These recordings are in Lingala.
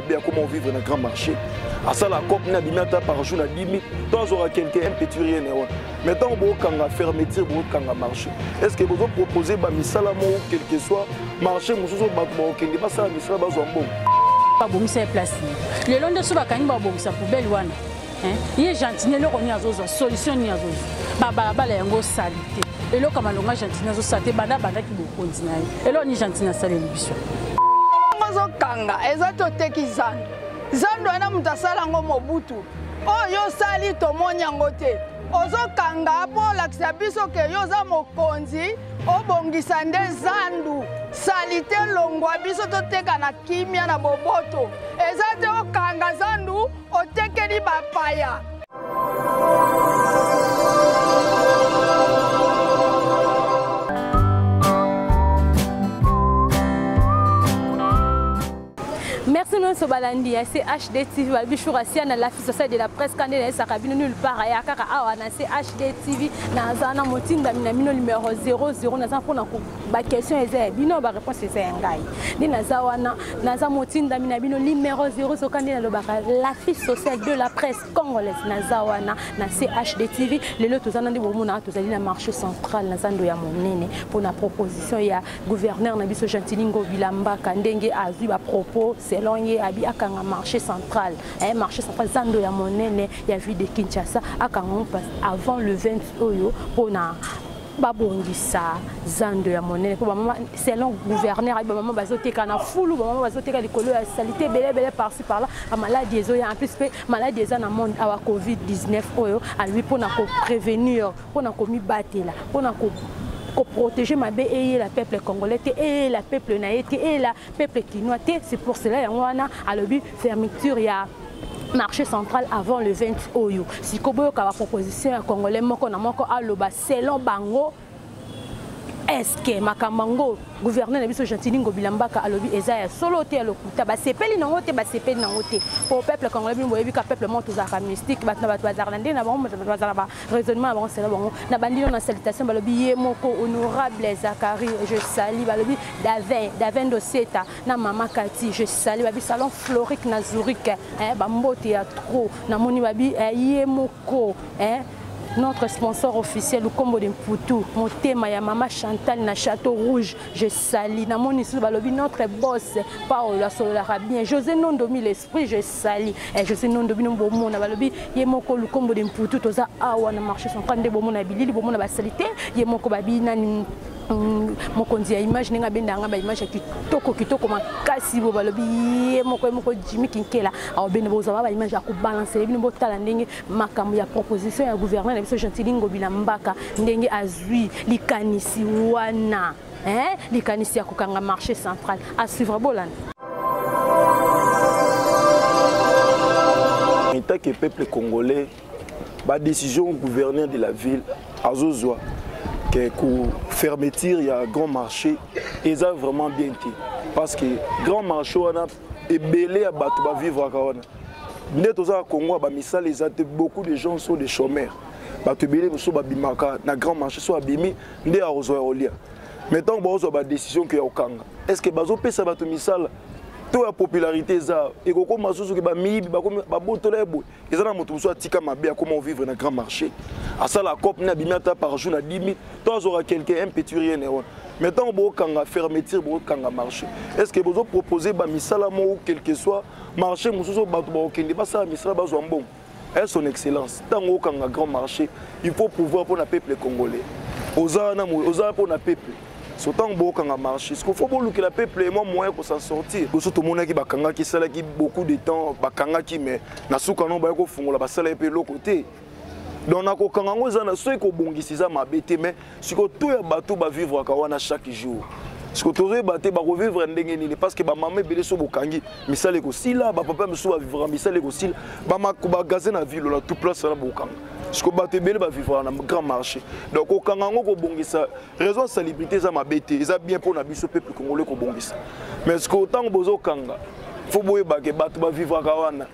bien comment vivre dans le grand marché. À ça, la COP n'a pas par jour à 10 000. Tant aura quelqu'un, un petit rien. Mais tant que vous avez fermeture, vous avez marché. Est-ce que vous proposez un salamo, quel que soit, marché, vous avez pas ça, mais ça va bon. Pas bon, c'est place. Le long de ce bacan, il va bon, ça pour belle one. Il est gentil, il y a une solution. Baba yango salité. Et là, comme on a gentil, il y a une salité. Banda qui vous continue. Et là, on est gentil dans la télévision. Kanga, ezote kizando. Zando ena mutasala ngo mobutu. Oh yo sali to monyango te. Ozo kanga po lakisa biso ke yo za mokonzi obongisa nde zandu. Salite longwa biso to teka na kimia na boboto. Ezate o kanga zandu otekeli bapaya. Merci nous Sobalandi, c'est HD TV, Bichourasia na l'affiche sociale de la presse quand elle est à nulle part à Yakara Awana, c'est HD TV, Nazana Motinda Minamino numéro 00, Nazan pour la question est bino, la réponse est un gars. Ni Nazawana, Nazan Motinda Minamino numéro 0, so quand elle est l'affiche sociale de la presse congolaise, Nazawana, na HD TV, les lots tous en des moments, tous allés dans le marché central, Nazando ya monene, pour la proposition, il y a gouverneur Nabiso Gentilingo Bilamba, Kandenge, Azu, à propos, selon y a un marché central, un marché central Zando ya monene, il y a vu de Kinshasa avant le 20 oyo pour na babongisa Zando ya monene pour maman selon gouverneur ba maman bazote kana fulu ba maman bazote ka likolo ya salité belé par-ci par-là a maladie ezo ya en plus maladie eza na monde awa COVID-19 oyo a lui pour na ko prévenir pour na ko mi batela pour na ko protéger ma bé et la peuple congolais et la peuple naïti et la peuple quinois. C'est pour cela qu'il y a le fermeture, il y a marché central avant le 20 oyo. Si Kobo a la proposition à congolais moko na moko aloba selon bango. Est-ce que Makamango, gouverneur de Gentilingo Bilambaka, a lobby Esaïe, solo te lokuta, basepeli nangote, basepeli nangote. Pour le peuple congolais, vous voyez que le peuple monte aux arts mystiques, bazarlandais, raisonnement avant cela, na bandino na salutation, balobi moko honorable Zakari, je salue, balobi Davin Doseta, na Mama Kati, je salue, babi salon Floric na Zurich, bambo théâtre, na moni babi yemoko, notre sponsor officiel, le combo de Mpoutou, mon thème, ya Maman Chantal na Château Rouge, je salue. Na mon issue, notre boss, Paolo Solarabien, José Nondomi l'esprit, je salue. Et José Nondomi Ndombo, na balobi, yemoko le combo de Mpoutou, toza awa na marché son train de bomo na bilili, bomo na basalité, yemoko babi na mokonzi ya image ninga bendanga ba image kitoko makasi bo balobi moko Jimmy Kinkela a bende boza ba image ya ko balancer bino botala ndenge makambo ya proposition ya gouverneur na biso Gentilingo Bilambaka ndenge azui likanisi wana likanisi ya kokanga marché central à suivre bolana. En tant que peuple congolais, la décision du gouverneur de la ville Azozwa que pour fermeture, il y a un grand marché et ça vraiment bien été. Parce que grand marché, on a belé à vivre à Kawana. Net au Congo, beaucoup de gens sont des chômeurs. Belé na grand marché soit abîmé, ndé à Rosoya. Maintenant, on a une décision qui est au Kanga. Est-ce que bazo pesa bato misala to la popularité ça et ko masusu ke ba mibi ba botole bo ezana moto so atika mabe comment vivre dans grand marché à ça la COP na bimata par jour na 10 000 toi aura quelqu'un un petit rien maintenant bo kanga fermeture bo kanga marché est-ce que vous proposer ba misala mo ou quel que soit marché mususu bato ba okende ba ça misala ba zo bon est son excellence tango kanga grand marché il faut pouvoir pour le peuple congolais ozana pour le peuple. Surtout que le marché, il faut que le peuple ait moyen de s'en sortir. Surtout que les gens qui beaucoup de temps, mais na souka non ba ko fungola ba sala pe l'autre. Donc na ko kanga ngo zana so ko bongisiza mabete mais siko to ya bato ba vivre akawana chaque jour. Siko to rebate ba revivre ndenge nini parce que ba maman belé so bokangi misale ko sila ba papa meso ba vivre misale ko sila ba makuba gaze na ville la tout place na bokanga. Ce que bateau belé va vivre dans un grand marché. Donc au Kangango ko bongisa raison salubrité ça mabete, ça bien pour na biso peuple congolais ko bongisa. Mais ce que autant bozo kanga, faut boye ba ke bateau va vivre kawana.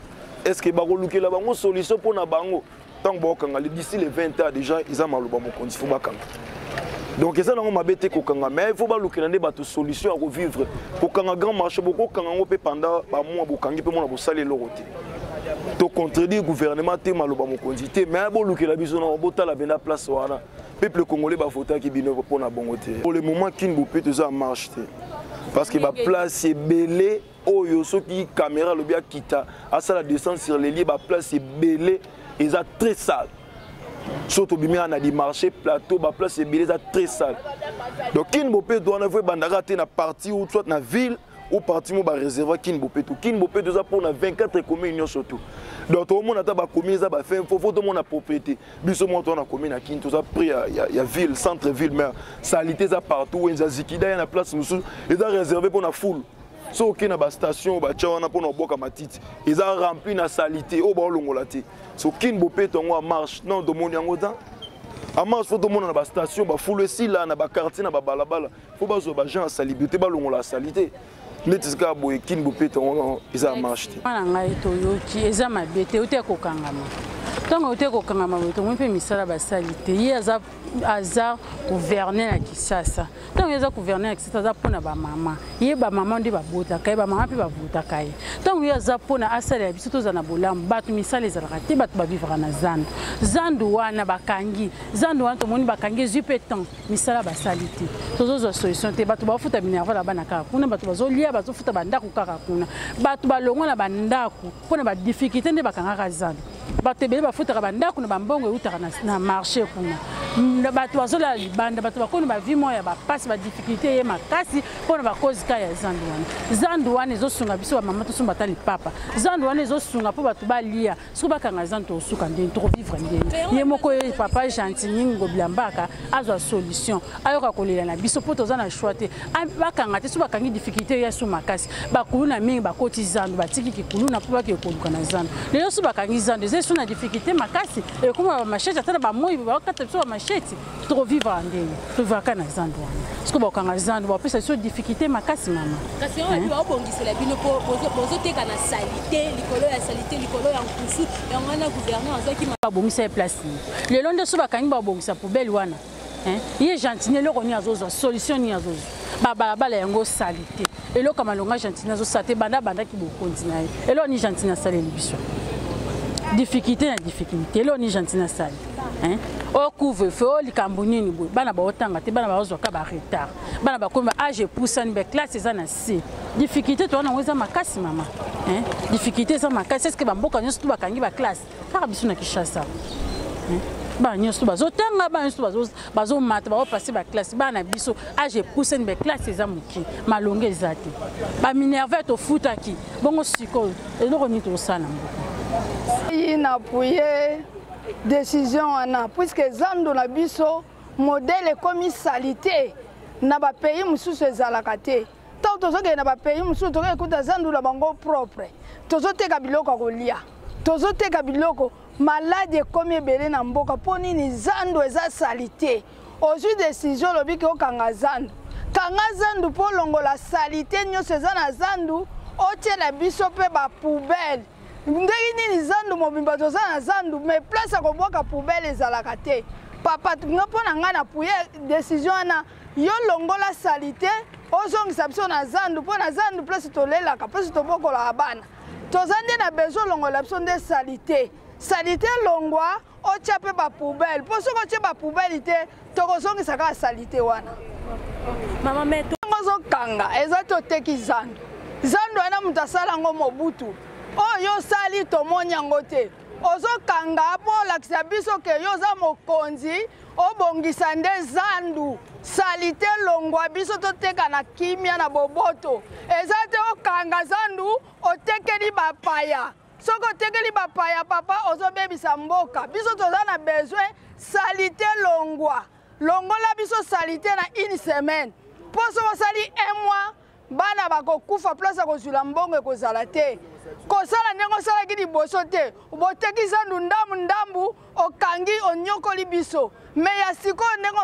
Est-ce que ba ko lukela bango solution pour na bango tant bo kanga d'ici les 20 ans déjà ils ont maluba mokonzi faut ba kanga. Donc ça n'a pas été kokanga mais il faut pas luka nde bato solution à vivre kokanga grand marché beaucoup kokanga ngopé pendant ba mois bokangi pe mona bosale loroté to contredire gouvernement te maloba mokonzi te mais bo luka la biso na bota la bena place wana peuple congolais ba vota ki bino pour na bongo te pour le moment kin bo peut ça marche te parce que ba place est belé oyo soki caméra le bien kita à ça la descente sur les lieux ba place est belé et ça très sale. Surtout bimi on a des marchés plateau ba place est belé ça très sale. Donc kin bopé doit na voir bandara te na partie ou soit na ville ou partie mo ba réservoir kin bopé tout kin bopé ça pour na 24 communes surtout. Donc tout le monde a ba commune ça ba fait faut tout le monde a propriété. Biso mo on a commune à kin tout ça prix il y a ville centre ville mais salité ça partout en zikida y a place musu et ça réservé pour la foule. So qui na ba station ba tchawana pour na boka matiti ils ont rempli na salité au ba longolate so kin bopé tongo marche non do moni yango ta a marche faut do mona na ba station ba foule si là na ba quartier na ba balabala faut ba zo ba gens salubrité ba longola salité netiska boye kin bopé tongo ils ont marché ana ngai to yoki eza mabete uté ko kangama tongo uté ko kangama to mpe misala ba salité ye aza gouverner na Kisasa donc yeza gouverner na Kisasa za pona ba mama ye ba mama ndi ba bota kai ba mama pe ba bota kai donc yeza pona asala biso to za na bolam batu misala ezalaka te batu ba vivre na zandu wana bakangi zandu wana to moni bakangi zupe temps misala ba salité tozo solution te batu ba futa minerva la bana ka kuna batu bazo lia bazo futa bandako kaka kuna batu ba longo na bandako pona ba difficulté nde bakanga zandu batu bele ba futa bandako na bambongo utaka na marché kuna bato bazola libanda bato bakoni ba vie moya ba passe ba difficulté ye makasi pona ba cause ka ya zandu wana ezosunga biso ba mama to sumba tali papa zandu wana ezosunga po bato ba lia so bakanga zandu osuka ndeni to vivre ndeni ye moko papa gentil ningo bilambaka azwa solution ayoka kolela na biso po tozana choix te bakanga te so bakangi difficulté ya so makasi bakuluna mingi bakoti zandu batiki kikuluna po bake koluka na zandu lelo so bakangi zandu ezo na difficulté makasi e kuma ba machete atana ba moi ba kata biso ba machete to vivre ndeni to vaka na zandu wana sko bakanga zandu ba pesa so difficulté makasi mama kasi on doit bongisela bino po bozo teka na salité likolo ya salité likolo ya nkusu ya ngana gouvernement azaki ba bongisa place lelo nde so bakangi ba bongisa poubelle wana ye gentine loko ni azozo solution ni azozo bala yango salité eloko malonga gentine azo sate banda ki bo continuer elo ni gentine sale biso difficulté na difficulté elo ni gentine sale o couvre-feu likambo nini boy bana ba otanga te bana ba ozoka ba retard bana ba komba age poussani be classe eza na C difficulté to wana ngweza makasi mama difficulté eza makasi est-ce que ba mboka nyoso to bakangi ba classe kaka biso na Kinshasa ba nyoso bazotanga ba nyoso bazo mata ba passer ba classe bana biso age poussani be classe eza muki malonge ezate ba minerve to futaki bongo siko eloko ni to sana mboka ina puye décision wana puisque zandu na biso modèle comme salité na ba pays mususu ezalaka te tant tozoke na ba pays mususu toke kuta zandu la bango propre tozoteka biloko kolia tozoteka biloko malade comme ebele na mboka poni ni zandu eza salité ozwi décision lobiki okanga zandu po longola salité nyonso eza na zandu otiela biso pe ba poubelle ndenge nini zandu mobimba toza na zandu mais place ko boka poubelle ezalaka te papa ngapona nga na puye décision wana yo longola salité ozongisa biso na zandu po na zandu place tolelaka place tobokola bana toza nde na besoin longola biso nde salité longwa otia pe ba poubelle po soko otia ba poubelle te tokozongisa ka salité wana mama meto ngozokanga eza toteki zandu wana mutasala ngo mobutu oyo sali tomoni yango te ozokanga po lakisa biso ke yo za mokonzi obongisa nde zandu salite longwa biso toteka na kimia na boboto eza te okanga zandu otekeli bapaya soko otekeli bapaya papa ozobebisa mboka biso toza na besoin salite longola biso salite na une semaine po soko sali un mois bana bakokufa place kozula mbongo ekozala te kosala ndenge osalaki liboso te boteki zandu ndambu okangi onyokoli biso me ya sikoyo ndenge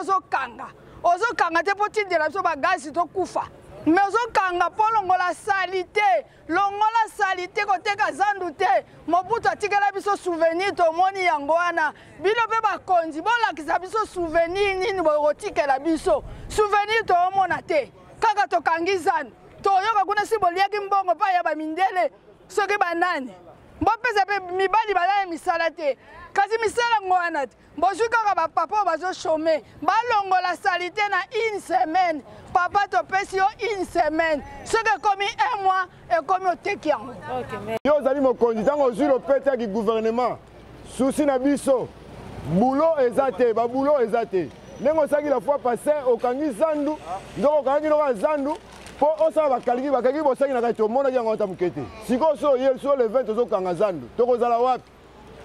ozokanga te po tindela biso bagasi tokufa mais ozokanga mpo longola salite longola salite koteka zandu te Mobutu atikela biso souvenir tomoni yango wana bino mpe bakonzi bolakisa biso souvenir nini bokotikela biso souvenir toomona te kaka tokangi zandu toyoka kuna si boliaki mbongo mpa ya bamindele soki banani bopesa mpe mibali balala misala te kasi misala ngo wana te bozwi kaka bapapa oyo bazoshome balongola salite na une semaine papa topesi yo une semaine soki ekomi un mois ekomi oteki yango yo ozali mokonzi ntango ozwi lopete yaki gouvernement susi na biso bulo eza te babulo eza te ndenge osalaki la fois passé okangi zandu ndoko okangaki ndoko zandu mpo osala bakaliki bosanginaka te omonaki yango ata moke te sikoyo so oyeli so le 20 tozokanga zandu tokozala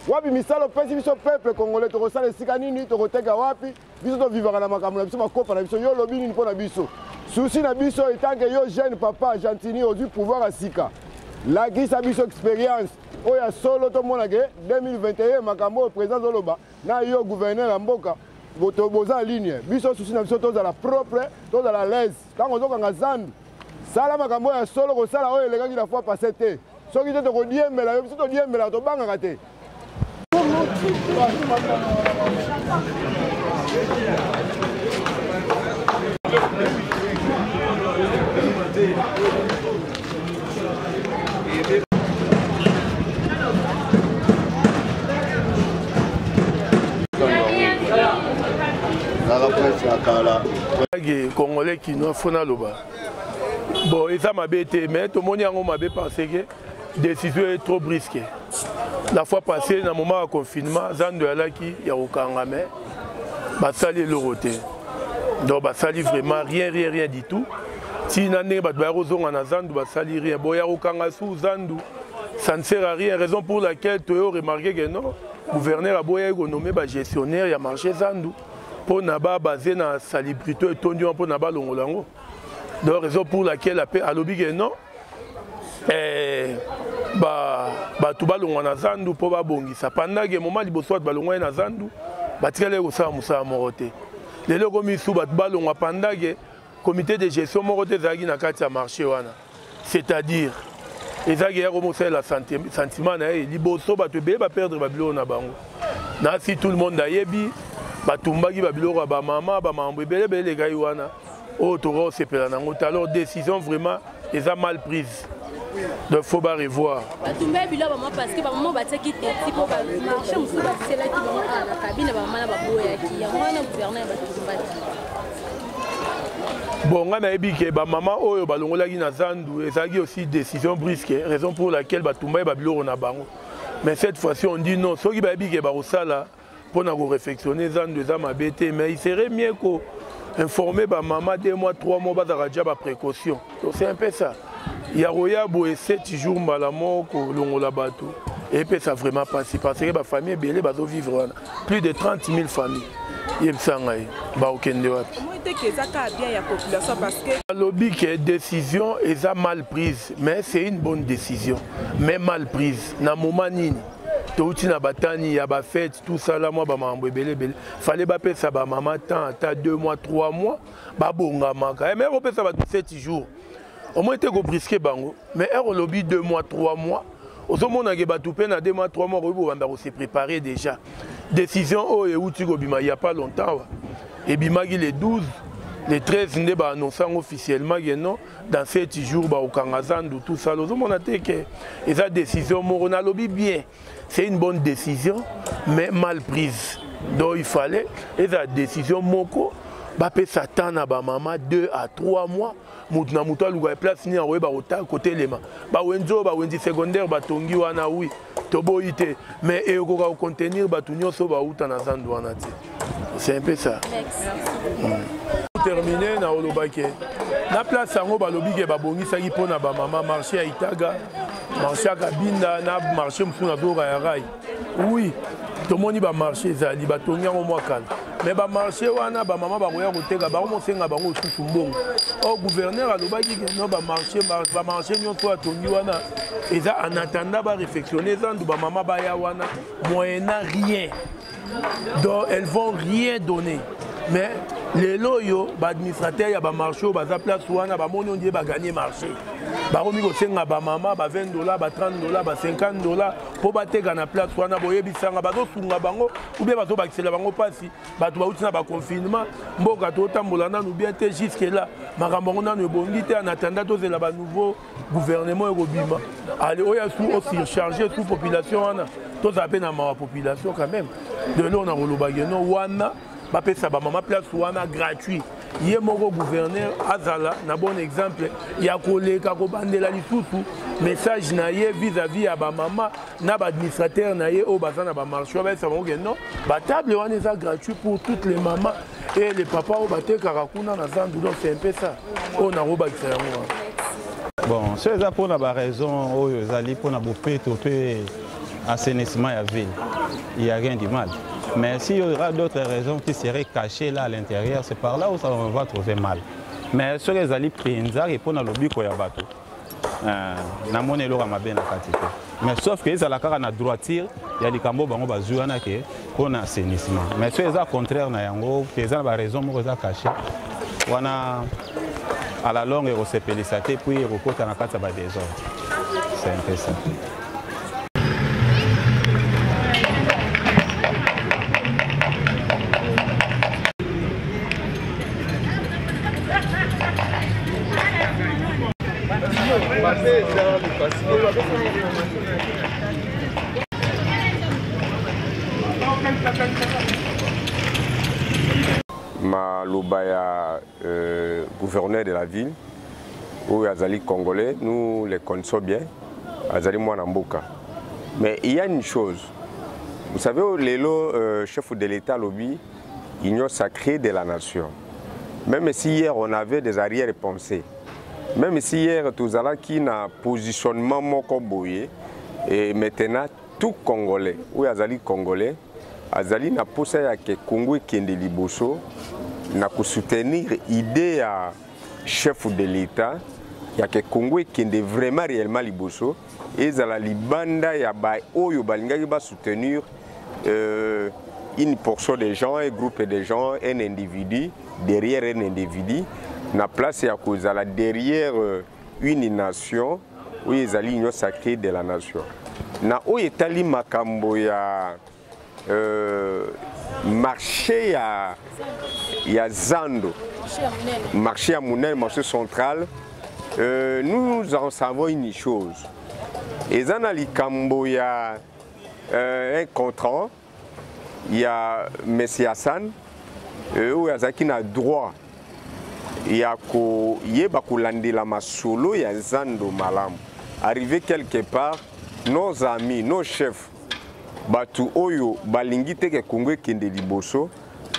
wapi misala opesi biso peuple congolais tokosala esika nini tokoteka wapi biso tovivaka na makambo na biso bakopa na biso yo olobi nini mpo na biso susi na biso etanke yo jeune papa argentini ozwi pouvoir ya sika lakisa biso expérience oyo ya solo tomonake 2021 makambo oyo président azoloba na yo gouverneur ya mboka boza ligne biso susi na biso tozala propre tozala l'aise ntango ozokanga zandu sala makambo oyo ya solo kosala oyo elekaki na fois passé te soki te tokodiembela yo biso todiembelaka tobangaka te Congolais qui nous font à l'oba. Bon, et ça m'a bêté, mais tout le monde m'a pensé que la décision est trop brisquée. La fois passée, dans le moment de confinement, Zandu Alaki, il y a aucun ramé, Basali le roté. Donc, Basali vraiment rien du tout. Si il y a un Zandu, Basali rien. Bon, il y a aucun sous Zandu, ça ne sert à rien. Raison pour laquelle tu as remarqué que non, le gouverneur a beau nommé gestionnaire, il a marché Zandu. Pour n'avoir basé dans la salubrité et tondu pour n'avoir l'ongolango. Donc, raison pour laquelle a lobby que non. Tout balongo na zandu po babongisa pendant que moment liboso balongo na zandu batikale ko sa musa morote lelo ko misu balongo pendant que comité de gestion morote zaki na kati ya marché wana c'est-à-dire ezaki ya remonter la sentiment na liboso bato be ba perdre babilo na bango na si tout le monde ayebi batumbaki babilo ba mama ba mambo belebele gai wana o toro sepela na ngota alors décision vraiment eza mal prise. Donc il faut revoir. Parce que maman va te quitter pour marcher musu ba c'est là qui va na cabine ba mama ba boya ki ya mwana gouverneur ba tumbaki. Bon nga na yebi ke ba mama oyo balongolaki na zandu ezaki aussi décision brisque raison pour laquelle ba tumba ba biloro na bango. Mais cette fois-ci on dit non soki ba yebi ke ba osala pour na ko réflexionner zandu za mabete mais il serait mieux ko informer ba maman 2 mois 3 mois ba za ba précaution. Donc c'est un peu ça. Il y a Roya Boé 7 jours malamoko longola bateau et puis ça vraiment passé parce que ma famille belé bazo vivre plus de 30 000 familles. Il sangai ba okende wapi. Moi était que ça ka bien ya population parce que lobby que décision est mal prise mais c'est une bonne décision mais mal prise na moment nini touti na batani ya ba fête tout ça là moi ba mambo belé fallait ba pesa ba maman temps à 2 mois 3 mois ba bonga maka mais on peut ça ba 7 jours. Au moins, tu as brisqué bango, mais un lobby 2 mois, 3 mois. Au moment où tu as 2 mois, 3 mois, on s'est préparé déjà. Décision, oh, et où tu il n'y a pas longtemps. Et Bimagi les 12, les 13, on a annoncé officiellement dans 7 jours, au Kangazan, tout ça. Au moment où tu as décision, on a lobby bien. C'est une bonne décision, mais mal prise. Donc il fallait, et la décision, Moko, Bapé Satan à maman 2 à 3 mois. Moutna mouta luga place ni envoyé ba côté lema ba wenzo ba wendi secondaire ba tongi wana oui tobo ité mais e ko ka contenir ba tunyo so ba uta na zandu wana ti c'est un peu ça. Terminé na olobake na place sango ba lobi ke ba bongisa ki pona ba mama marché à Itaga marché à Kabinda na marché mfuna zo ya rai oui tout le monde va marcher zali ba tongi ngo mwa kala mais ba marché wana ba mama ba koya koteka ba mo senga bango tutu mbongo au gouverneur alobaki que non ba marché nyonso atongi wana eza en attendant ba réflexionner zandu ba mama ba ya wana moyennant rien donc elles vont rien donner mais les loyaux, l'administrateur, il y a un marché, il y a place où on a gagné marché. Baromi ko senga ba mama ba $20, ba $30, ba $50 pour bateka na place wana boye bisanga bazo sunga bango ou bien bazo bakisela bango pasi bato ba utina ba confinement mboka to tambola na nous bien te jusque là makambo ngona no bongi te en attendant to zela ba nouveau gouvernement ekobima allez oya sous aussi surcharger toute population wana to zape na ma population quand même de là on a rolobageno wana ba pesa ba mama place wana gratuit. Il y a mon gouverneur Azala, un bon exemple. Il y a un collègue qui a bandé message vis-à-vis à ma maman, l'administrateur au bazar na marché. Non, la table est gratuite pour toutes les mamans et les papas au bateau Karakuna na Zandu. Donc c'est un peu ça. On a roba bon, c'est ça pour la raison où ils allaient pour la bouper tout assainissement à la ville. Il n'y a rien de mal. Mais s'il y aura d'autres raisons qui seraient cachées là à l'intérieur, c'est par là où on va trouver mal. Mais ce que les alliés prennent, ils pour le lobby qu'on y a battu. Na monnaie leur ma bien la quantité. Mais sauf que ils ont la carte na droiture, il y a des cambos bango bazuana qui pour l'assainissement. Mais ce qu'ils ont contraire na yango, ils ont la raison pour les cacher. On a à la longue ils se pélissaté puis ils recoupent dans la carte ba désordre. C'est un peu ça. Malubaya, gouverneur de la ville, où Azali Congolais, nous les connaissons bien, Azali Mwanamboka. Mais il y a une chose, vous savez, le chef de l'État lobby, union sacrée de la nation. Même si hier on avait des arrière-pensées, même si hier tout à qui n'a positionnement mokoboye, et maintenant tout Congolais, où Azali Congolais, Azali n'a poussé à que Congo Kende Liboso n'a que soutenir l'idée à chef de l'État, il y a que Congo Kende vraiment réellement Liboso, et Zala Libanda ya ba oyo balinga qui va soutenir une portion des gens, un groupe de gens, un individu derrière un individu. Na place ya kozala derrière une nation où ils allaient l'union sacrée de la nation. Na o etali makambo ya marché ya Zando, marché à Mounel, marché central. Nous en savons une chose. Et dans le Cambo, il y a un contrat, il y a M. Hassan, où il y a droit. Il y a la masolo, il y a Zando Malam. Arrivé quelque part, nos amis, nos chefs, Batu Oyo, Balingite ke Congo Kende Liboso,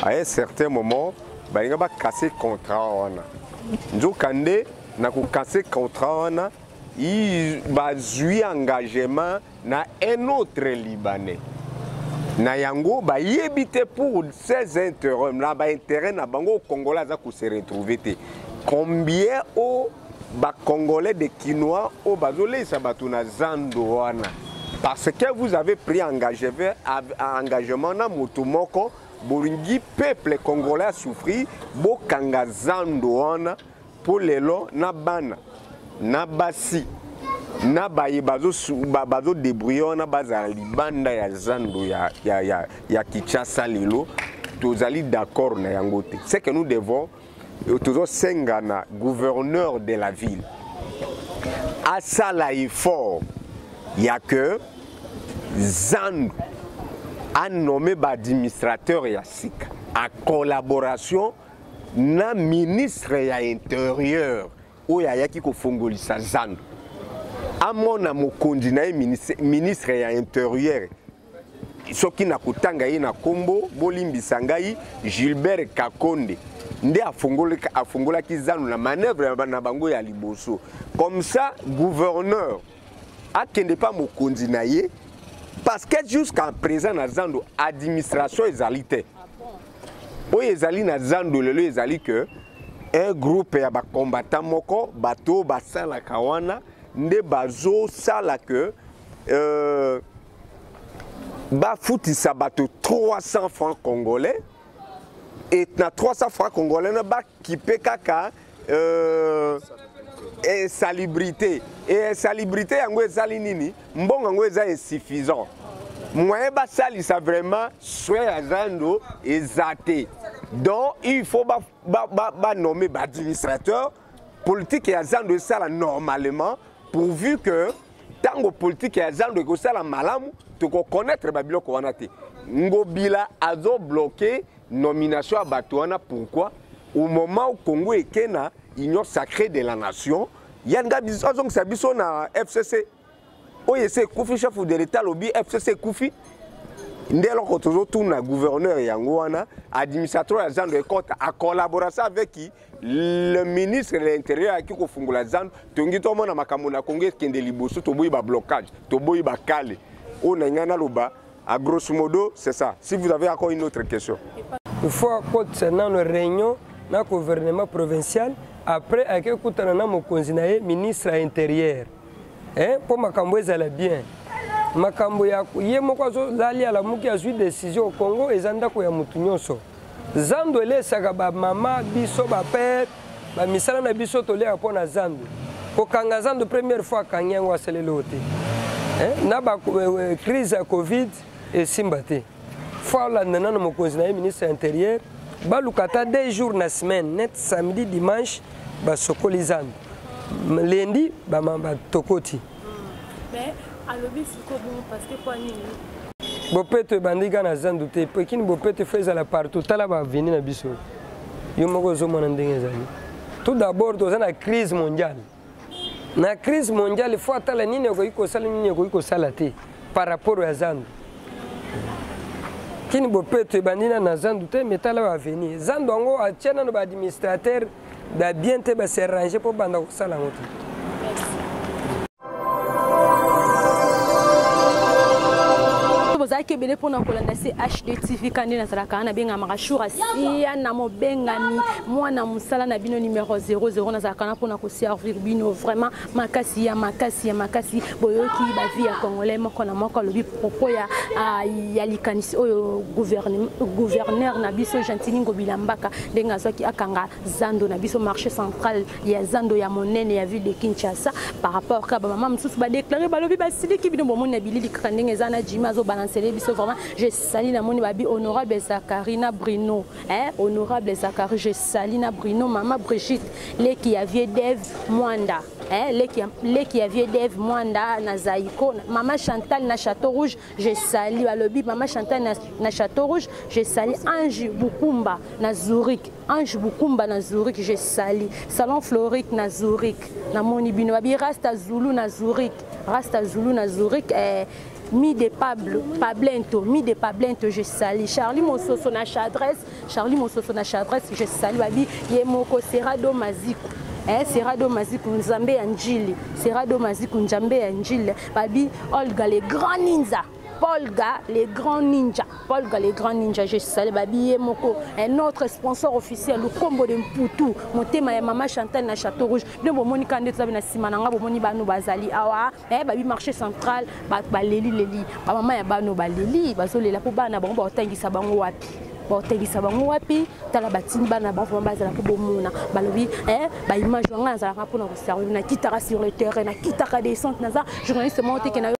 à un certain moment, Balinga ba casser contrat wana. Nzo Kande na ko casser contrat wana, il ba zui engagement na un autre Libanais. Na yango ba yebite pour ces intérêts, na ba intérêt na bango Congolais za ko se retrouver te. Combien au ba Congolais de Kinois au bazolé sa batuna Zando wana. Parce que vous avez pris engagement na motomoko, Burundi peuple congolais a souffri, bokanga Zando wana pour les lots na bana, na basi, na baye bazo débrouiller na baza libanda ya Zando ya Kinshasa lelo, tozali d'accord na yango te. C'est que nous devons toujours sengana gouverneur de la ville. À ça là effort, il y a que Zando a nommé l'administrateur Yassika en collaboration na ministre ya intérieur où il y a qui kofongolisa Zando. À mon amokondi na ministre ya intérieur ce qui na kutanga na kombo bolimbisa ngai Gilbert Kakonde nde afongola ki Zando na manœuvre na bango ya liboso. Comme ça gouverneur akende pas mokondi na ye parce que jusqu'à présent na Zando administration ezalité. Oyo ezali na Zando lelo ezali que un groupe ya ba combattant moko bato basala kawana nde bazo sala que ba futisa bato 300 francs congolais et na 300 francs congolais na ba kipe kaka insalubrité et insalubrité yango ezali nini mbongo yango eza insuffisant moyen basalisa vraiment soin ya zando ezate donc il faut ba nommer ba administrateur politique ya zando esala normalement pourvu que tango politique ya zando ekosala malamu tokokonnaître babiloko wana te ngobila azo bloqué nomination à Batouana. Pourquoi? Au moment où Congo est Kena, union sacrée de la nation, il y a un gars qui a na FCC. Oye c'est Koufi chef de l'État lobby FCC Koufi. Ndelo ko toujours tourna gouverneur yangoana, administrateur ya Zando Ekota a collaboré avec qui le ministre de l'Intérieur qui ko fungula Zando, tongi to mona makambo na Congo kende liboso to boyi ba blocage, to boyi ba kale. O na ngana loba. À grosso modo, c'est ça. Si vous avez encore une autre question. Il faut concernant une réunion dans le gouvernement provincial, après, avec le ministre intérieur. Pour Makambo, ça bien. Makambo, il y a une décision au Congo et Zanda ko ya mutunyoso. Zando ele saka ba mama biso ba père, ba misala na biso tole apona Zando. Ko kanga Zando première fois kanyango asele lote. Na ba crise ya Covid et Simbate. Fois là, nous avons le ministre intérieur. Balukata 2 jours na semaine, net samedi, dimanche, basokolizan. Lundi, tokoti. Mais à l'objet, c'est bon parce que quoi ni. Bopete bandiga na zandu te, pekin bopete fait la partout, tala ba venir na biso. Yo moko zo mona ndenge zali. Tout d'abord, dans la crise mondiale. Na crise mondiale, il faut attendre nini ko sala nini ko sala te par rapport à Zando. Kini bopete bandina na Zando te metala va venir. Zando ngo atiana no ba administrateur da bien te ba se ranger pour banda ko sala ngoto. Bozaki bele pona kolanda HD TV kandi na zalaka na benga makashura sia na mobengani mwana musala na bino numéro 00 na zalaka na pona ko servir bino vraiment makasi boyoki ba vie ya congolais moko na moko lobi propos ya likanisi oyo gouverneur na biso Gentili Ngobilambaka denga zwaki akanga Zando na biso marché central ya Zando ya monene ya ville de Kinshasa par rapport ka ba mama mususu ba déclarer ba lobi ba siliki bino bo mona bilili kandenge zana jima zo balancer vraiment je salue la moni babi honorable Zakarina Bruno honorable Zakari je salue na Bruno maman Brigitte les qui avait Dev Mwanda les qui avait Dev Mwanda na Zaiko maman Chantal na Château Rouge je salue alobi maman Chantal na Château Rouge je salue Ange Bukumba na Zurich Ange Bukumba na Zurich je salue Salon Floric na Zurich na moni bino babi Rasta Zulu na Zurich Mi de Pablento, je salue. Charlie Mososo na Chadresse, je salue. Babi Yemoko Serrado Maziku. Serrado Maziku Nzambe Anjili. Serrado Maziku Nzambe Anjili. Babi Olga les grands ninjas. Polga les grands ninjas, je salue Babi Yemoko, un autre sponsor officiel, le combo de Mputu, mon thème est Maman Chantal na Château Rouge, de Bomoni Kandet na Simananga, Bomoni Bano Bazali, Awa, Babi marché central, Baleli, Maman ya Bano Baleli, Bazoli la Pobana, Bomba, Tangi Sabango Wapi. Botengisa bango wapi tala batini bana bango bazala ko bomona balobi ba image nga za rapona ko servir na kitaka sur le terrain na kitaka descente na za journaliste monte ke na